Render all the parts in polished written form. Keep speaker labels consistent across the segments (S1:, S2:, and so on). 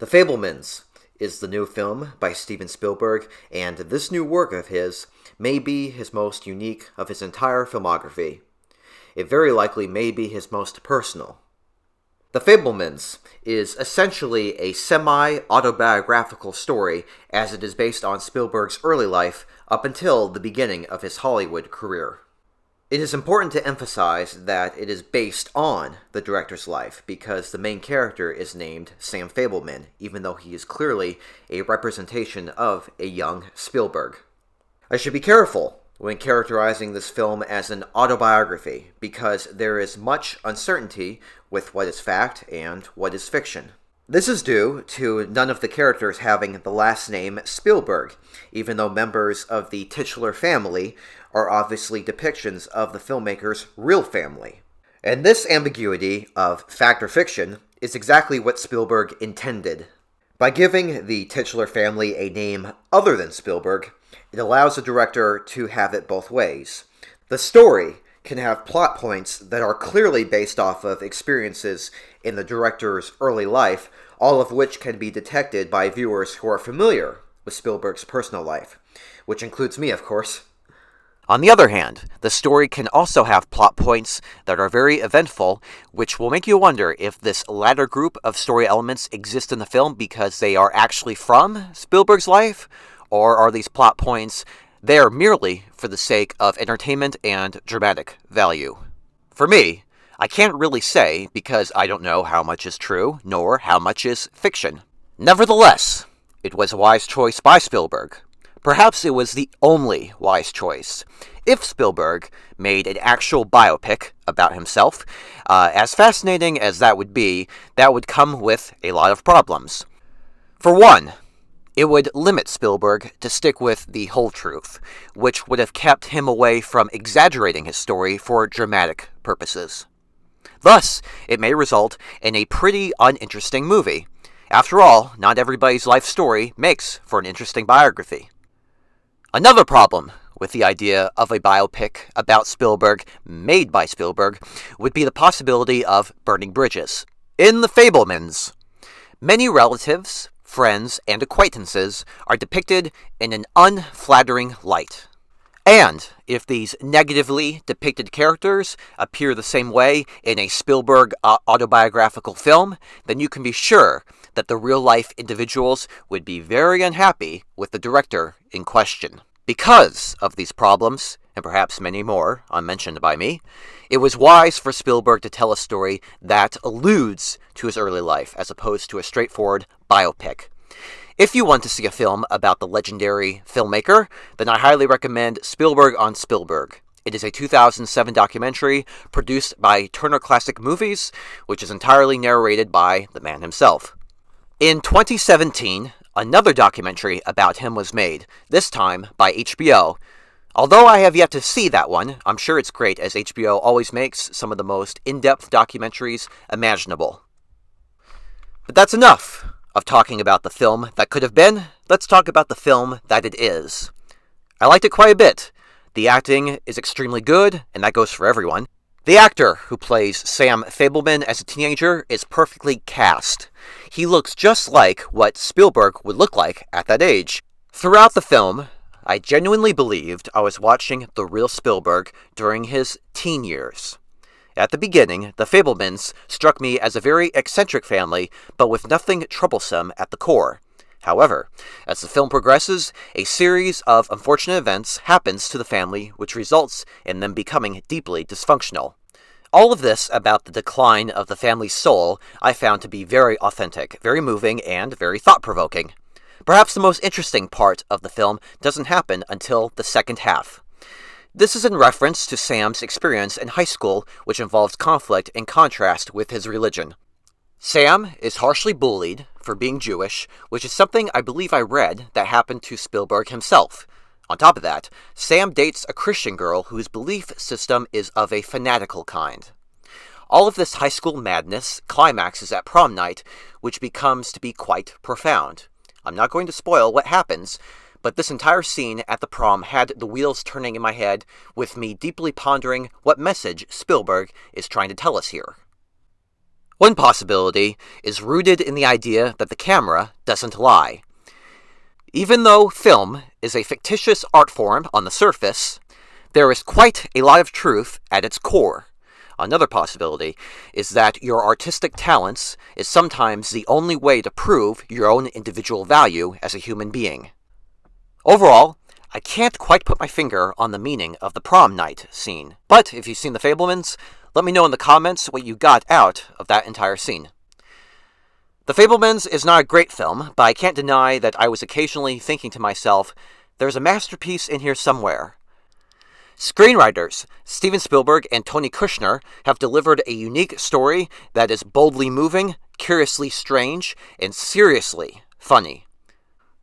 S1: The Fabelmans is the new film by Steven Spielberg, and this new work of his may be his most unique of his entire filmography. It very likely may be his most personal. The Fabelmans is essentially a semi-autobiographical story, as it is based on Spielberg's early life up until the beginning of his Hollywood career. It is important to emphasize that it is based on the director's life, because the main character is named Sam Fabelman, even though he is clearly a representation of a young Spielberg. I should be careful when characterizing this film as an autobiography, because there is much uncertainty with what is fact and what is fiction. This is due to none of the characters having the last name Spielberg, even though members of the titular family are obviously depictions of the filmmaker's real family. And this ambiguity of fact or fiction is exactly what Spielberg intended. By giving the titular family a name other than Spielberg, it allows the director to have it both ways. The story can have plot points that are clearly based off of experiences in the director's early life, all of which can be detected by viewers who are familiar with Spielberg's personal life, which includes me, of course. On the other hand, the story can also have plot points that are very eventful, which will make you wonder if this latter group of story elements exist in the film because they are actually from Spielberg's life, or are these plot points there merely for the sake of entertainment and dramatic value? For me, I can't really say because I don't know how much is true, nor how much is fiction. Nevertheless, it was a wise choice by Spielberg. Perhaps it was the only wise choice. If Spielberg made an actual biopic about himself, as fascinating as that would come with a lot of problems. For one, it would limit Spielberg to stick with the whole truth, which would have kept him away from exaggerating his story for dramatic purposes. Thus, it may result in a pretty uninteresting movie. After all, not everybody's life story makes for an interesting biography. Another problem with the idea of a biopic about Spielberg made by Spielberg would be the possibility of burning bridges. In The Fabelmans, many relatives, friends, and acquaintances are depicted in an unflattering light. And if these negatively depicted characters appear the same way in a Spielberg autobiographical film, then you can be sure that the real-life individuals would be very unhappy with the director in question. Because of these problems, and perhaps many more unmentioned by me, it was wise for Spielberg to tell a story that alludes to his early life, as opposed to a straightforward biopic. If you want to see a film about the legendary filmmaker, then I highly recommend Spielberg on Spielberg. It is a 2007 documentary produced by Turner Classic Movies, which is entirely narrated by the man himself. In 2017, another documentary about him was made, this time by HBO. Although I have yet to see that one, I'm sure it's great, as HBO always makes some of the most in-depth documentaries imaginable. But that's enough of talking about the film that could have been. Let's talk about the film that it is. I liked it quite a bit. The acting is extremely good, and that goes for everyone. The actor who plays Sam Fabelman as a teenager is perfectly cast. He looks just like what Spielberg would look like at that age. Throughout the film, I genuinely believed I was watching the real Spielberg during his teen years. At the beginning, the Fabelmans struck me as a very eccentric family, but with nothing troublesome at the core. However, as the film progresses, a series of unfortunate events happens to the family, which results in them becoming deeply dysfunctional. All of this about the decline of the family's soul I found to be very authentic, very moving, and very thought-provoking. Perhaps the most interesting part of the film doesn't happen until the second half. This is in reference to Sam's experience in high school, which involves conflict in contrast with his religion. Sam is harshly bullied for being Jewish, which is something I believe I read that happened to Spielberg himself. On top of that, Sam dates a Christian girl whose belief system is of a fanatical kind. All of this high school madness climaxes at prom night, which becomes to be quite profound. I'm not going to spoil what happens, but this entire scene at the prom had the wheels turning in my head, with me deeply pondering what message Spielberg is trying to tell us here. One possibility is rooted in the idea that the camera doesn't lie. Even though film is a fictitious art form on the surface, there is quite a lot of truth at its core. Another possibility is that your artistic talents is sometimes the only way to prove your own individual value as a human being. Overall, I can't quite put my finger on the meaning of the prom night scene, but if you've seen The Fabelmans, let me know in the comments what you got out of that entire scene. The Fabelmans is not a great film, but I can't deny that I was occasionally thinking to myself, there's a masterpiece in here somewhere. Screenwriters Steven Spielberg and Tony Kushner have delivered a unique story that is boldly moving, curiously strange, and seriously funny.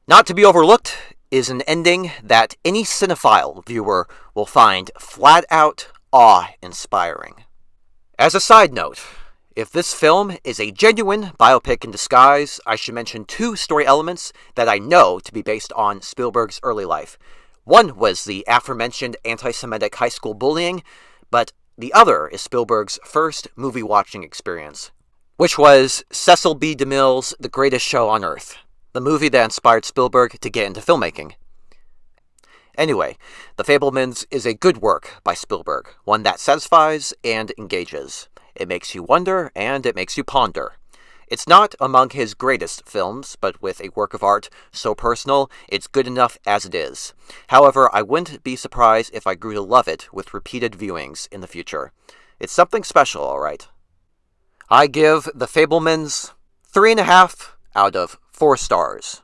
S1: Not to be overlooked is an ending that any cinephile viewer will find flat-out awe-inspiring. As a side note, if this film is a genuine biopic in disguise, I should mention two story elements that I know to be based on Spielberg's early life. One was the aforementioned anti-Semitic high school bullying, but the other is Spielberg's first movie-watching experience, which was Cecil B. DeMille's The Greatest Show on Earth, the movie that inspired Spielberg to get into filmmaking. Anyway, The Fabelmans is a good work by Spielberg, one that satisfies and engages. It makes you wonder, and it makes you ponder. It's not among his greatest films, but with a work of art so personal, it's good enough as it is. However, I wouldn't be surprised if I grew to love it with repeated viewings in the future. It's something special, alright. I give The Fabelmans 3.5 out of 4 stars.